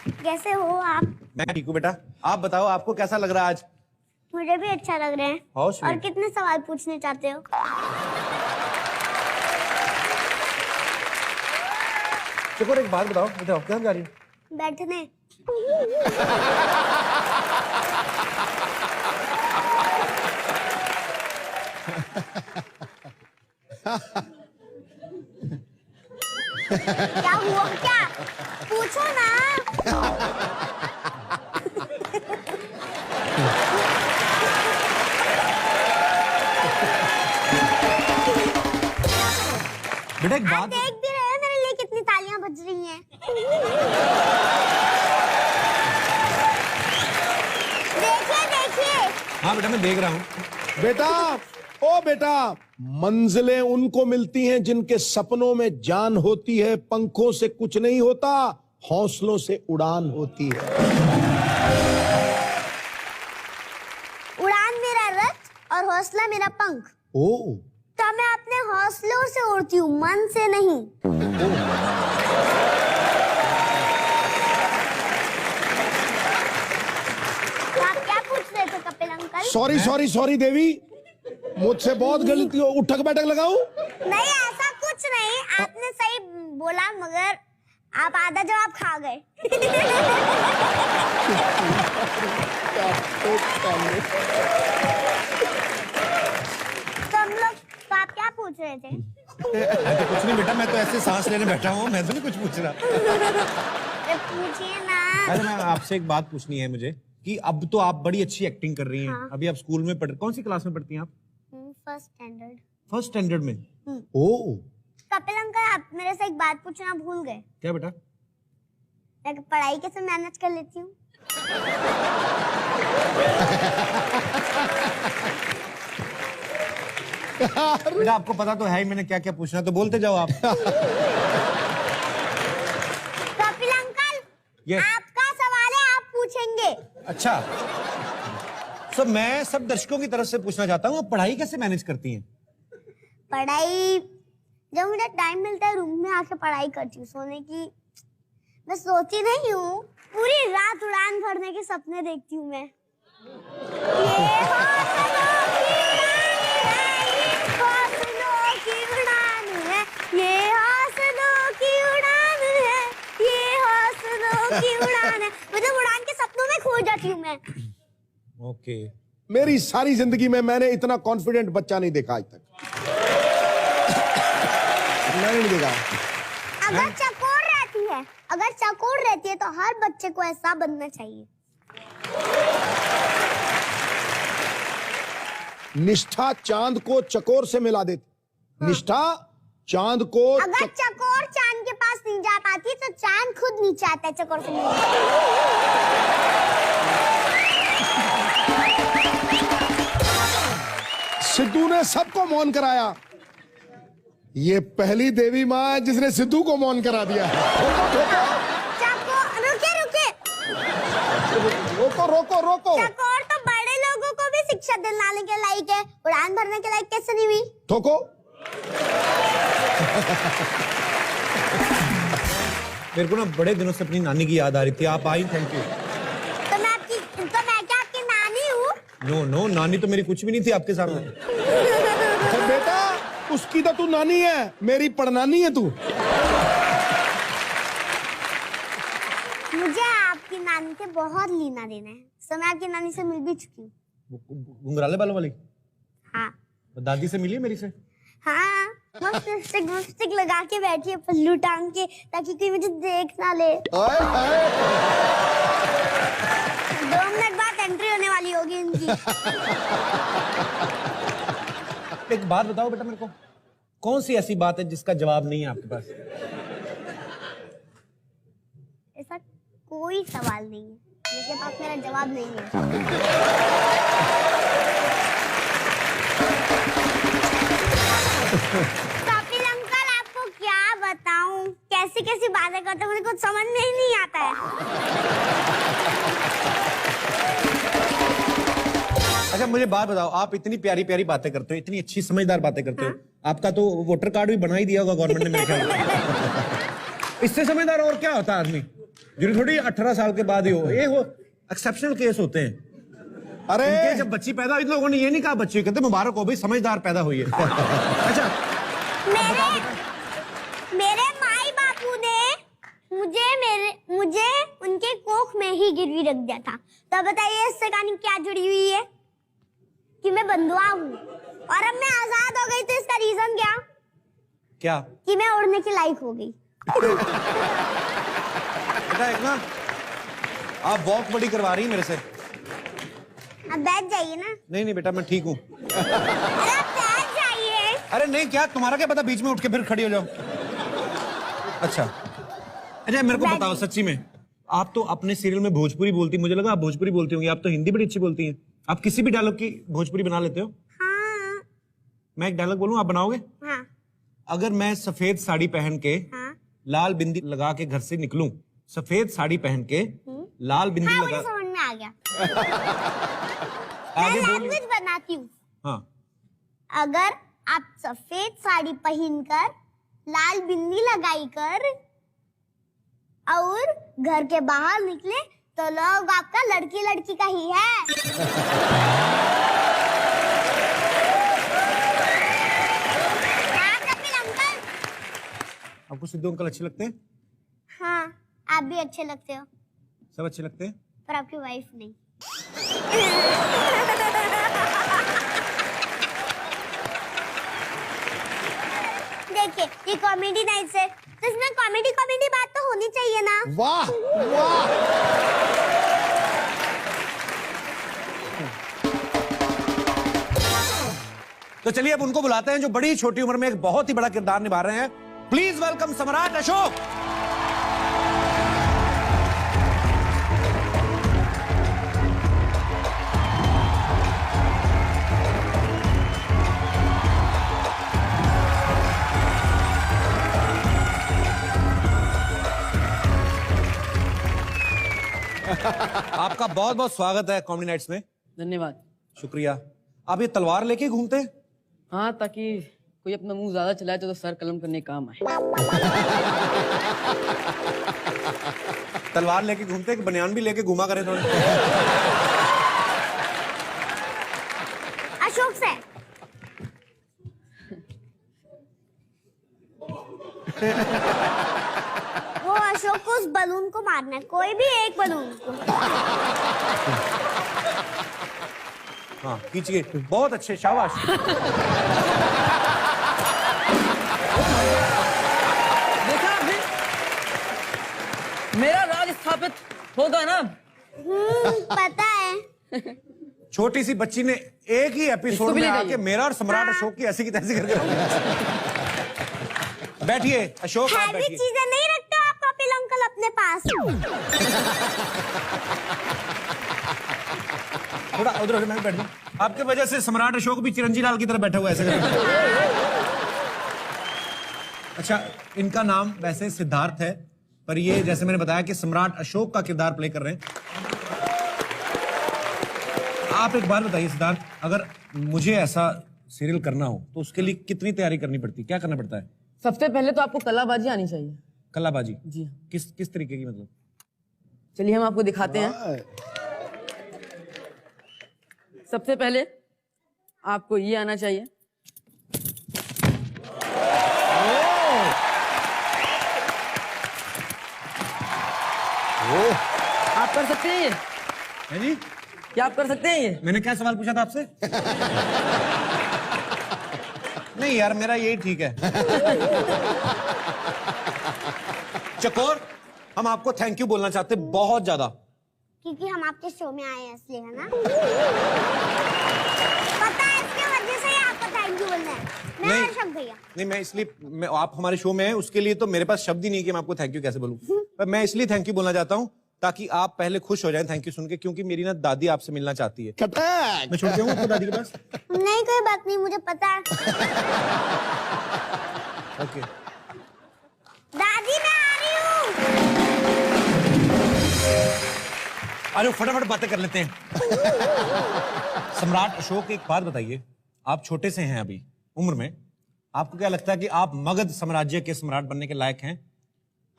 कैसे हो आप? मैं ठीक हूँ बेटा, आप बताओ आपको कैसा लग रहा है आज? मुझे भी अच्छा लग रहा है। और कितने सवाल पूछने चाहते हो? चकोर एक बात बताओ, बताओ क्या जा रही हो? बैठने। क्या हुआ क्या? पूछो ना। बेटा एक बात देख भी रहे हो मेरे लिए कितनी तालियां बज रही हैं। देखिए देखिए। हाँ बेटा मैं देख रहा हूँ। बेटा, ओ बेटा, मंजिलें उनको मिलती हैं जिनके सपनों में जान होती है। पंखों से कुछ नहीं होता, हौसलों से उड़ान होती है। उड़ान मेरा रथ और हौसला मेरा पंख। ओ तो मैं अपने हौसलों से उड़ती हूँ, मन से नहीं। तो आप क्या पूछ रहे थे Kapil uncle? Sorry sorry sorry Devi, मुझसे बहुत गलती हो। उठक बैठक लगाऊं? नहीं ऐसा कुछ नहीं, आपने सही बोला मगर आप आधा जवाब खा गए। तो हम लोग, तो आप क्या पूछ रहे थे? मैं तो कुछ नहीं बेटा, मैं तो ऐसे सांस लेने बैठा हूँ, मैं तो नहीं कुछ पूछ रहा। पूछिए ना। अरे मैं आपसे एक बात पूछनी है मुझे कि अब तो आप बड़ी अच्छी एक्टिंग कर रही हैं। हाँ। अभी आप स्कूल में पढ़, कौन सी क्लास में पढ़ती हैं आप? First standard. फर्स्ट स्टैंडर्ड में। ओ कपिल अंकल आप मेरे से एक बात पूछना भूल गए। क्या बेटा? मैं पढ़ाई कैसे मैनेज कर लेती हूँ? बेटा आपको पता तो है ही मैंने क्या क्या पूछना, तो बोलते जाओ आप। Kapil uncle Yes. आपका सवाल है, आप पूछेंगे। अच्छा, सब मैं सब दर्शकों की तरफ से पूछना चाहता हूँ, आप पढ़ाई कैसे मैनेज करती हैं? पढ़ाई जब मुझे टाइम मिलता है रूम में आके पढ़ाई करती हूँ। सोने की मैं सोती नहीं हूँ, पूरी रात उड़ान भरने के सपने देखती हूँ मैं। ये हौसलों की उड़ान है, ये हौसलों की उड़ान है, ये हौसलों की उड़ान है। मतलब उड़ान के सपनों में खो जाती हूँ मैं। ओके। मेरी सारी जिंदगी में मैंने इतना कॉन्फिडेंट बच्चा नहीं देखा आज तक। मैंने नहीं देखा। अगर चकोर रहती है, अगर चकोर रहती है तो हर बच्चे को ऐसा बनना चाहिए। निष्ठा चांद को चकोर से मिला देती। हाँ। निष्ठा चांद को अगर चकोर चांद के पास नहीं जा पाती तो चांद खुद नीचे आता है चकोर से मिलने। सिद्धू ने सबको मौन कराया, ये पहली देवी माँ जिसने सिद्धू को मौन करा दिया। रुके रुके, रोको रोको रोको। चकोर तो बड़े लोगों को भी शिक्षा दिलाने के लायक है, उड़ान भरने के लायक कैसे नहीं हुई? ठोको। मेरे को ना बड़े दिनों से अपनी नानी की याद आ रही थी, आप आई, थैंक यू। तो मैं क्या आपकी नानी हूँ? नो नो, नानी तो मेरी कुछ भी नहीं थी आपके सामने। बेटा उसकी तो तू नानी है, मेरी पड़नानी है तू। मुझे आपकी नानी से बहुत लेना देना है, तो मैं आपकी नानी से मिल भी चुकी हूँ। घुंघराले बालों वाली? हाँ। दादी से मिली है मेरी से? हाँ, लिपस्टिक लगा के बैठी है पल्लू टांग के, ताकि कोई मुझे देख ना ले। 2 मिनट बाद एंट्री होने वाली होगी इनकी। एक बात बताओ बेटा मेरे को, कौन सी ऐसी बात है जिसका जवाब नहीं है आपके पास? ऐसा कोई सवाल नहीं है जिसके पास मेरा जवाब नहीं है। कपिल अंकल आपको क्या बताऊं, कैसी कैसी बातें करते हो, मुझे कुछ समझ में ही नहीं आता है। अच्छा मुझे बात बताओ, आप इतनी प्यारी प्यारी बातें करते हो, इतनी अच्छी समझदार बातें करते हो, आपका तो वोटर कार्ड भी बना ही दिया होगा गवर्नमेंट ने मेरे ख्याल से। इससे समझदार और क्या होता है आदमी? जरूरी थोड़ी 18 साल के बाद ही हो, ये वो एक्सेप्शनल केस होते हैं। अरे इनके जब बच्ची पैदा हुई, लोगों ने ये नहीं कहा बच्ची, कहते मुबारक हो भाई, समझदार पैदा हुई है। अच्छा, मेरे माई बापू ने मुझे उनके कोख में ही गिरवी रख दिया था। तो बताइए इससे कहानी क्या जुड़ी हुई है कि मैं बंधुआ हूँ और अब मैं आजाद हो गई, तो इसका रीजन क्या कि मैं उड़ने की लायक हो गई। बेटा एक ना आप वॉक बड़ी करवा रही मेरे से। अब बैठ जाइए ना। नहीं बेटा मैं ठीक हूँ। अरे बैठ जाइए। अरे नहीं, क्या तुम्हारा क्या पता, बीच में उठ के फिर खड़ी हो जाओ। अच्छा मेरे को बताओ सच्ची में, आप तो अपने सीरियल में भोजपुरी बोलती, मुझे लगा आप भोजपुरी बोलती होंगी, आप तो हिंदी बड़ी अच्छी बोलती हैं। आप किसी भी डायलॉग की भोजपुरी बना लेते हो? हाँ। मैं एक डायलॉग बोलूं, आप बनाओगे? हाँ। अगर मैं सफेद साड़ी पहन के लाल बिंदी लगा के घर से निकलूं, सफेद साड़ी पहन के लाल बिंदी हाँ, लगा, मुझे समझ में आ गया। आगे मैं बोलिए। लैंग्वेज बनाती हूँ। हाँ, अगर आप सफेद साड़ी पहनकर लाल बिंदी लगाई कर और घर के बाहर निकले तो लोग आपका लड़की लड़की का ही है। हाँ कपिल अंकल। आपको सिद्धू अंकल अच्छे लगते हैं? हाँ आप भी अच्छे लगते हो, सब अच्छे लगते हैं, पर आपकी वाइफ नहीं। देखिए ये कॉमेडी नाइट है, तो इसमें कॉमेडी बात तो होनी चाहिए ना। वाह वाह। तो चलिए अब उनको बुलाते हैं जो बड़ी छोटी उम्र में एक बहुत ही बड़ा किरदार निभा रहे हैं। प्लीज वेलकम सम्राट अशोक। आपका बहुत बहुत स्वागत है कॉमेडी नाइट्स में। धन्यवाद। शुक्रिया। आप ये तलवार लेके घूमते हैं? हाँ, ताकि कोई अपना मुंह ज्यादा चलाए तो सर कलम करने काम आए। तलवार लेके घूमते हैं कि बनियान भी लेके घूमा करें थोड़ा? अशोक से वो अशोक को उस बलून को मारना है, कोई भी एक बलून को। हाँ खींचिए, बहुत अच्छे, शाबाश। देखा आपने, मेरा राज स्थापित होगा ना। पता है। छोटी सी बच्ची ने एक ही इसको एपिसोड भी में ले आके जाइए। मेरा और सम्राट अशोक की ऐसी की तैसी करके रख दिया। बैठिए अशोक, आप हैवी बैठिए। चीजें नहीं रखते हो आप कपिल अंकल अपने पास। थोड़ा उधर मैं बैठ जाऊं। आपके वजह से सम्राट अशोक भी चिरंजी लाल की तरह बैठा हुआ है ऐसे करके। अच्छा, इनका नाम वैसे सिद्धार्थ है, पर ये जैसे मैंने बताया कि सम्राट अशोक का किरदार प्ले कर रहे हैं। आप एक बात बताइए सिद्धार्थ, अगर मुझे ऐसा सीरियल करना हो तो उसके लिए कितनी तैयारी करनी पड़ती है, क्या करना पड़ता है? सबसे पहले तो आपको कलाबाजी आनी चाहिए। कलाबाजी? जी हाँ। किस तरीके की, मतलब? चलिए हम आपको दिखाते हैं। सबसे पहले आपको ये आना चाहिए। आप कर सकते हैं ये? है जी? क्या आप कर सकते हैं ये? मैंने क्या सवाल पूछा था आपसे? नहीं यार, मेरा यही ठीक है। चकोर, हम आपको थैंक यू बोलना चाहते हैं बहुत ज्यादा। क्योंकि हम आपके शो में आए हैं इसलिए, है ना? पता है इसके वजह से ही आपको थैंक यू बोलना है। मैं नहीं। हर्षद भैया। नहीं, मैं इसलिए आप हमारे शो में हैं, उसके लिए तो मेरे पास शब्द ही नहीं कि मैं आपको थैंक यू कैसे बोलूं। पर मैं इसलिए थैंक यू बोलना चाहता हूं ताकि आप पहले खुश हो जाएं थैंक यू सुन के, क्योंकि मेरी ना दादी आपसे मिलना चाहती है। कटैक। मैं छोड़ के हूं आपको दादी के पास? नहीं कोई बात नहीं, मुझे पता है। ओके। दादी मैं आ रही हूँ। अरे फटाफट बातें कर लेते हैं। सम्राट अशोक, एक बात बताइए, आप छोटे से हैं अभी उम्र में, आपको क्या लगता है कि आप मगध साम्राज्य के सम्राट बनने के लायक हैं?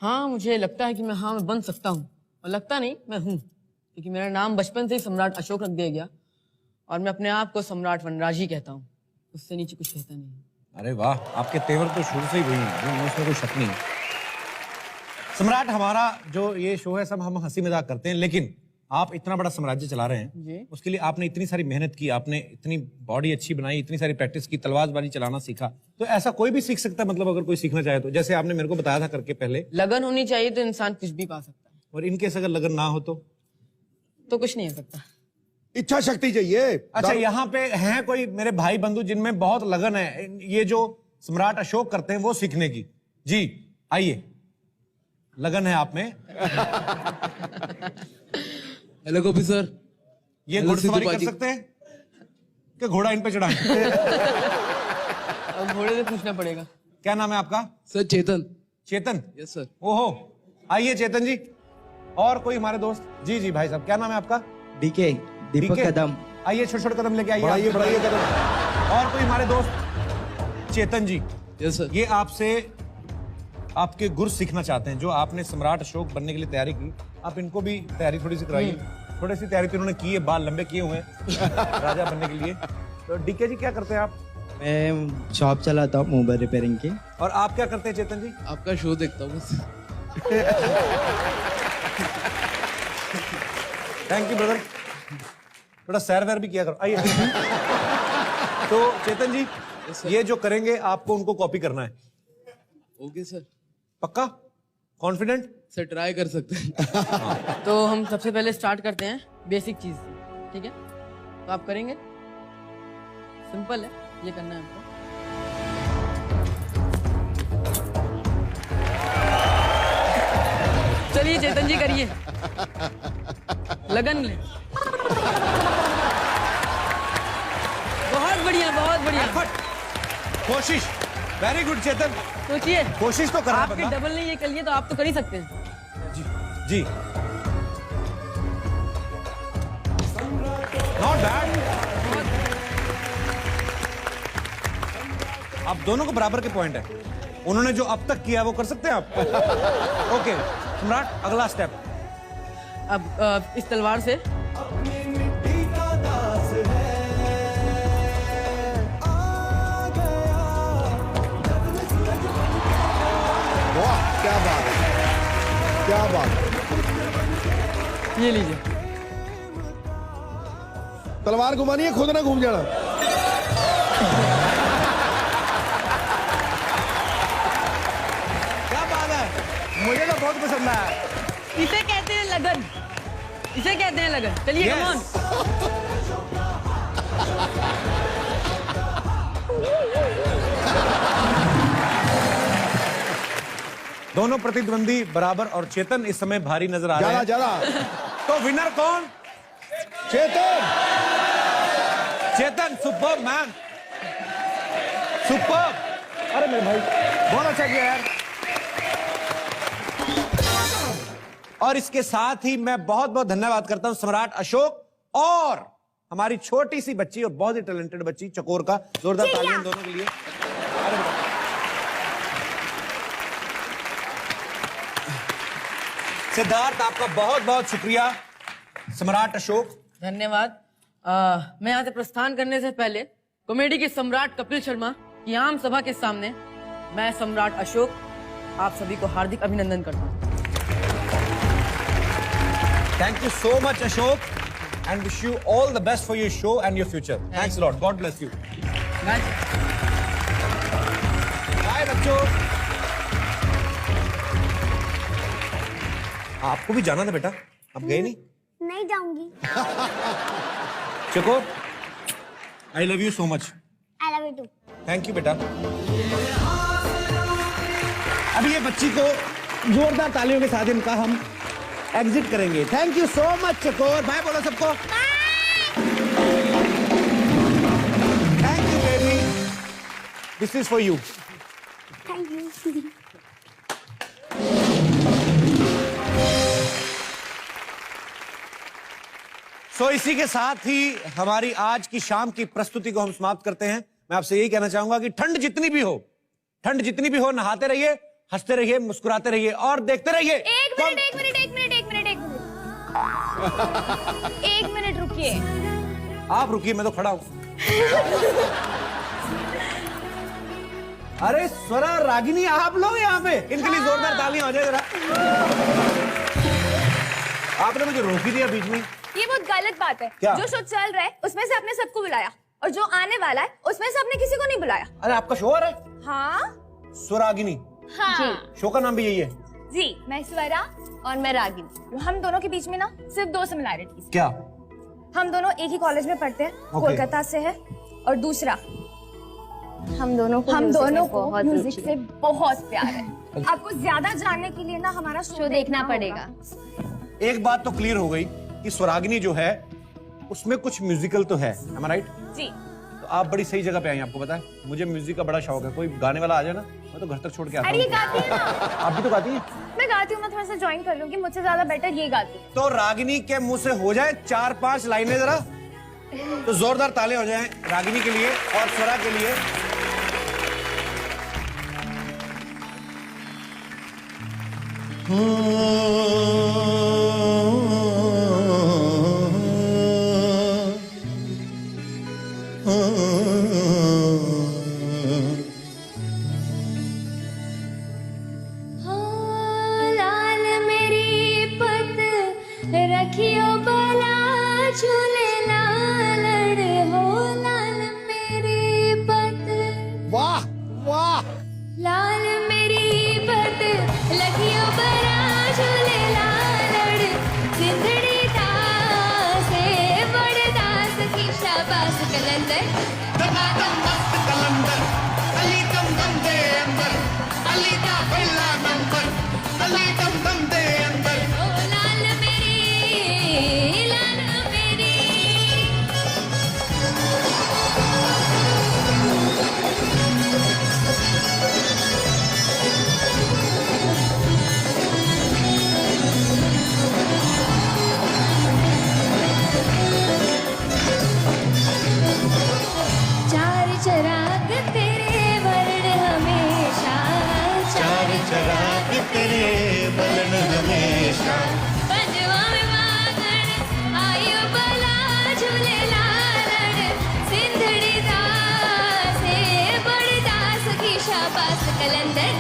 हाँ, मुझे लगता है कि मैं बन सकता हूँ। और लगता नहीं मैं हूँ, क्योंकि मेरा नाम बचपन से ही सम्राट अशोक रख दिया गया और मैं अपने आप को सम्राट वनराज ही कहता हूँ, उससे नीचे कुछ कहता नहीं। अरे वाह, आपके तेवर तो शुरू से ही वही हैं, उसमें कोई शक नहीं। सम्राट, हमारा जो ये शो है सब हम हंसी मजाक करते हैं, लेकिन आप इतना बड़ा साम्राज्य चला रहे जी। हैं, उसके लिए आपने इतनी सारी मेहनत की, आपने इतनी बॉडी अच्छी बनाई, इतनी सारी प्रैक्टिस की, तलवारबाजी चलाना सीखा, तो ऐसा कोई भी सीख सकता है? मतलब अगर कोई सीखना चाहे तो, जैसे आपने मेरे को बताया था करके पहले। लगन होनी चाहिए तो इंसान कुछ भी पा सकता है, और इनकेस अगर लगन ना हो तो कुछ नहीं हो सकता। इच्छा शक्ति चाहिए। अच्छा, यहाँ पे हैं कोई मेरे भाई बंधु जिनमें बहुत लगन है ये जो सम्राट अशोक करते हैं वो सीखने की? जी आइए, लगन है आप में। Hello copy sir. ये घुड़सवारी कर सकते हैं कि घोड़ा इन पे चढ़ाएं? अब घोड़े से पूछना पड़ेगा। क्या नाम है आपका? Sir Chetan. Chetan? Yes sir. ओहो, आइए चेतन जी। और कोई हमारे दोस्त? जी जी भाई साहब, क्या नाम है आपका? डीके, दीपक ठीक है? कदम। आइए, छोटे छोटे कदम लेके आइए। बढ़ाइए बढ़ाइए कदम। और कोई हमारे दोस्त? चेतन जी, यस सर। ये आपसे आपके गुर सीखना चाहते हैं, जो आपने सम्राट अशोक बनने के लिए तैयारी की, आप इनको भी तैयारी थोड़ी सी कराइए। थोड़ी सी तैयारी तो इन्होंने की है, बाल लंबे किए हुए हैं राजा बनने के लिए। तो डीके जी क्या करते हैं आप? मैं शॉप चलाता हूँ मोबाइल रिपेयरिंग की। और आप क्या करते हैं चेतन जी? आपका शो देखता हूँ बस। थैंक यू ब्रदर, थोड़ा सैर वैर भी किया करो। आइए। तो चेतन जी, ये जो करेंगे आपको उनको कॉपी करना है। Okay sir. पक्का? कॉन्फिडेंट? सर ट्राई कर सकते हैं। तो हम सबसे पहले स्टार्ट करते हैं बेसिक चीज से, ठीक है? तो आप करेंगे, सिंपल है, ये करना है आपको। चलिए चेतन जी करिए, लगन ले। बहुत बढ़िया, बहुत बढ़िया। कोशिश, वेरी गुड चेतन। सोचिए, कोशिश तो करना आपके बंदा। डबल ने ये कर लिए तो आप तो कर ही सकते हैं। जी जी, नॉट बैड। आप दोनों को बराबर के पॉइंट है। उन्होंने जो अब तक किया वो कर सकते हैं आप। ओके सम्राट, अगला स्टेप। अब इस तलवार से वाह, क्या बात है, क्या बात है। ये लीजिए। तलवार घुमानी है, खुद ना घूम जाना। क्या बात है, मुझे तो बहुत पसंद आया। इसे कहते हैं लगन, इसे कहते हैं लगन। चलिए Yes. Come on. दोनों प्रतिद्वंदी बराबर और चेतन इस समय भारी नजर आ रहे ज्यादा हैं। ज्यादा। तो विनर कौन? चेतन। चेतन, सुपर मैन, सुपर। अरे मेरे भाई, बहुत अच्छा किया यार। और इसके साथ ही मैं बहुत बहुत धन्यवाद करता हूं सम्राट अशोक और हमारी छोटी सी बच्ची और बहुत ही टैलेंटेड बच्ची चकोर का। जोरदार तालियां दोनों के लिए। अरे बेटा। सिद्धार्थ, आपका बहुत बहुत शुक्रिया। सम्राट अशोक, धन्यवाद। मैं यहाँ से प्रस्थान करने से पहले कॉमेडी के सम्राट कपिल शर्मा की आम सभा के सामने मैं सम्राट अशोक आप सभी को हार्दिक अभिनंदन करता हूँ। Thank you so much, Ashok, and wish you all the best for your show and your future. Thanks a lot. God bless you. Bye, बच्चों। आपको भी जाना था बेटा, आप गए नहीं? नहीं जाऊंगी। चको, I love you so much. I love you too. Thank you बेटा। अभी ये बच्ची को जोरदार तालियों के साथ इनका हम एग्जिट करेंगे। Thank you so much Chakor. Bye बोलो सबको। Thank you baby, this is for you. Thank you. So इसी के साथ ही हमारी आज की शाम की प्रस्तुति को हम समाप्त करते हैं। मैं आपसे यही कहना चाहूंगा कि ठंड जितनी भी हो, नहाते रहिए, हंसते रहिए, मुस्कुराते रहिए और देखते रहिए। एक मिनट एक मिनट रुकिए। आप रुकिए, मैं तो खड़ा हूं। अरे स्वरा, रागिनी, आप लोग यहाँ पे, इनके लिए जोरदार तालियां हो जाए जरा। आपने मुझे रोक ही दिया बीच में। ये बहुत गलत बात है। क्या? जो शो चल रहा है उसमें से आपने सबको बुलाया और जो आने वाला है उसमें से आपने किसी को नहीं बुलाया। अरे आपका शो आ रहा है? हाँ स्वरागिनी, हाँ शो का नाम भी यही है जी। मैं स्वरा और मैं रागिनी। हम दोनों के बीच में ना सिर्फ 2 सिमिलैरिटीज। क्या? हम दोनों एक ही कॉलेज में पढ़ते हैं, कोलकाता से है। और दूसरा, हम दोनों को म्यूजिक से बहुत प्यार है। आपको ज्यादा जानने के लिए ना हमारा शो देखना पड़ेगा। एक बात तो क्लियर हो गई कि स्वरागिनी जो है उसमें कुछ म्यूजिकल तो है, am I right? जी। तो आप बड़ी सही जगह पे आई, आपको पता है मुझे म्यूजिक का बड़ा शौक है। कोई गाने वाला आ जाए ना, मैं तो घर तक छोड़ के आता अरे ये हूँ। गाती है ना। आप भी तो गाती हैं? मैं गाती हूँ, मैं थोड़ा सा ज्वाइन कर लूंगी, मुझसे ज्यादा बेटर ये गाती है। तो रागिनी के मुंह से हो जाए 4-5 लाइनें जरा, तो जोरदार ताले हो जाएं रागिनी के लिए और स्वरा के लिए। लाल मेरी पत रखियो बला झूले लालड़ हो। लाल मेरी पत, वाह वाह, लाल मेरी पत लखियो बला झूले लालड़। जिंदड़ी दास है बड़ दास की शाबाश कलंदर। ओ लाल मेरी, लाल मेरी। चार चराग तेरे वर्ण हमेशा, चार चराग तेरे वर्ण हमेशा। पंजवा में वागण आयो बला झूले लालड़। सिंधड़ी दास है बड़ दास की शाबाश कलंदर।